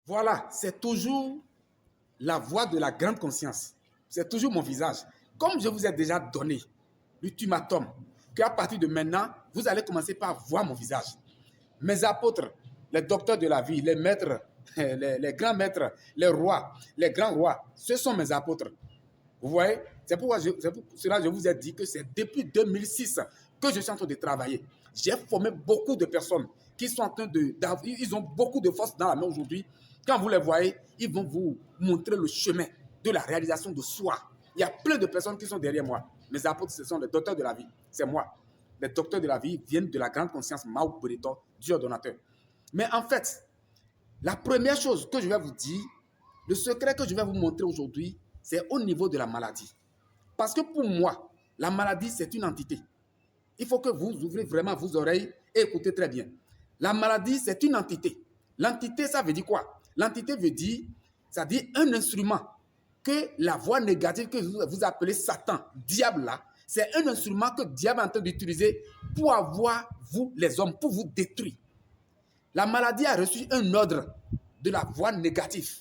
Voilà, c'est toujours la voix de la grande conscience. C'est toujours mon visage. Comme je vous ai déjà donné l'ultimatum, qu'à partir de maintenant, vous allez commencer par voir mon visage. Mes apôtres, les docteurs de la vie, les maîtres, les grands maîtres, les rois, les grands rois, ce sont mes apôtres. Vous voyez? C'est pour cela que je vous ai dit que c'est depuis 2006 que je suis en train de travailler. J'ai formé beaucoup de personnes qui sont en train ils ont beaucoup de force dans la main aujourd'hui. Quand vous les voyez, ils vont vous montrer le chemin de la réalisation de soi. Il y a plein de personnes qui sont derrière moi. Mes apôtres, ce sont les docteurs de la vie. C'est moi. Les docteurs de la vie viennent de la grande conscience Mao Breton, Dieu donateur. Mais en fait, la première chose que je vais vous dire, le secret que je vais vous montrer aujourd'hui, c'est au niveau de la maladie. Parce que pour moi, la maladie, c'est une entité. Il faut que vous ouvrez vraiment vos oreilles et écoutez très bien. La maladie, c'est une entité. L'entité, ça veut dire quoi? L'entité veut dire, ça dit un instrument que la voix négative que vous appelez Satan, diable là, c'est un instrument que le diable est en train d'utiliser pour avoir, vous les hommes, pour vous détruire. La maladie a reçu un ordre de la voix négative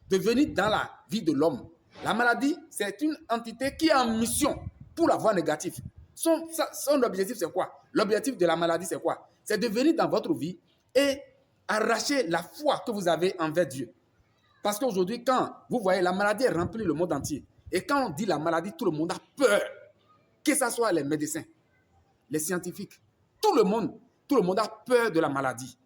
de venir dans la vie de l'homme. La maladie, c'est une entité qui a en mission pour la voie négative. Son objectif, c'est quoi? L'objectif de la maladie, c'est quoi? C'est de venir dans votre vie et arracher la foi que vous avez envers Dieu. Parce qu'aujourd'hui, quand vous voyez, la maladie est remplie le monde entier. Et quand on dit la maladie, tout le monde a peur. Que ce soit les médecins, les scientifiques, tout le monde a peur de la maladie.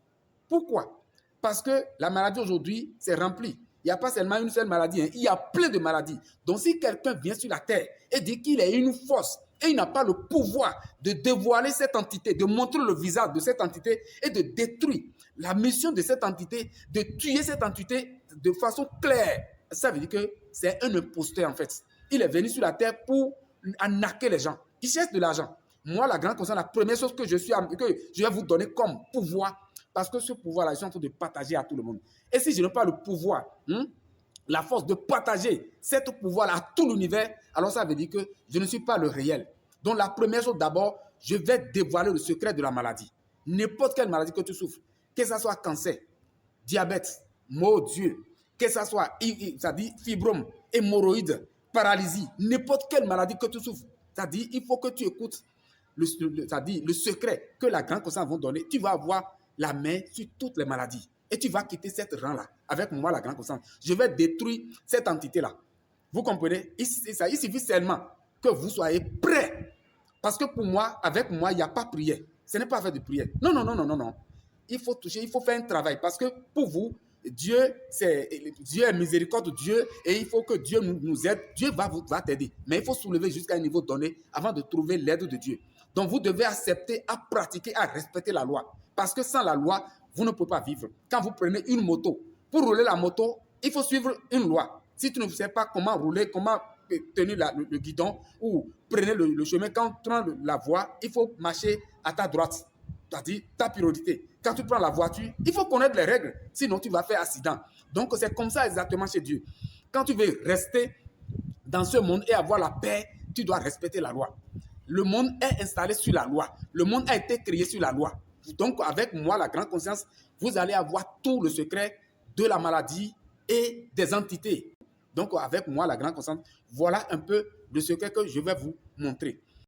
Pourquoi? Parce que la maladie aujourd'hui, c'est rempli. Il n'y a pas seulement une seule maladie, hein. Il y a plein de maladies. Donc si quelqu'un vient sur la terre et dit qu'il est une force et il n'a pas le pouvoir de dévoiler cette entité, de montrer le visage de cette entité et de détruire la mission de cette entité, de tuer cette entité de façon claire, ça veut dire que c'est un imposteur en fait. Il est venu sur la terre pour arnaquer les gens. Il cherche de l'argent. Moi, la grande conscience, la première chose que je vais vous donner comme pouvoir, parce que ce pouvoir-là, je suis en train de partager à tout le monde. Et si je n'ai pas le pouvoir, la force de partager ce pouvoir-là à tout l'univers, alors ça veut dire que je ne suis pas le réel. Donc la première chose d'abord, je vais dévoiler le secret de la maladie. N'importe quelle maladie que tu souffres, que ce soit cancer, diabète, maux d'yeux, que ce soit fibrome, hémorroïde, paralysie, n'importe quelle maladie que tu souffres, c'est-à-dire il faut que tu écoutes le secret que la grande conscience va donner. Tu vas avoir la main sur toutes les maladies. Et tu vas quitter cette rang-là avec moi, la grande conscience. Je vais détruire cette entité-là. Vous comprenez? Il suffit seulement que vous soyez prêts. Parce que pour moi, avec moi, il n'y a pas prière. Ce n'est pas faire de prière. Non, non, non, non, non, non. Il faut toucher, il faut faire un travail. Parce que pour vous, Dieu est miséricorde, Dieu, et il faut que Dieu nous aide. Dieu va t'aider. Mais il faut soulever jusqu'à un niveau donné avant de trouver l'aide de Dieu. Donc, vous devez accepter à pratiquer, à respecter la loi. Parce que sans la loi, vous ne pouvez pas vivre. Quand vous prenez une moto, pour rouler la moto, il faut suivre une loi. Si tu ne sais pas comment rouler, comment tenir le guidon ou prenez le chemin, quand tu prends la voie, il faut marcher à ta droite. C'est-à-dire ta priorité. Quand tu prends la voiture, il faut connaître les règles. Sinon, tu vas faire accident. Donc, c'est comme ça exactement chez Dieu. Quand tu veux rester dans ce monde et avoir la paix, tu dois respecter la loi. Le monde est installé sur la loi. Le monde a été créé sur la loi. Donc, avec moi, la grande conscience, vous allez avoir tout le secret de la maladie et des entités. Donc, avec moi, la grande conscience, voilà un peu le secret que je vais vous montrer.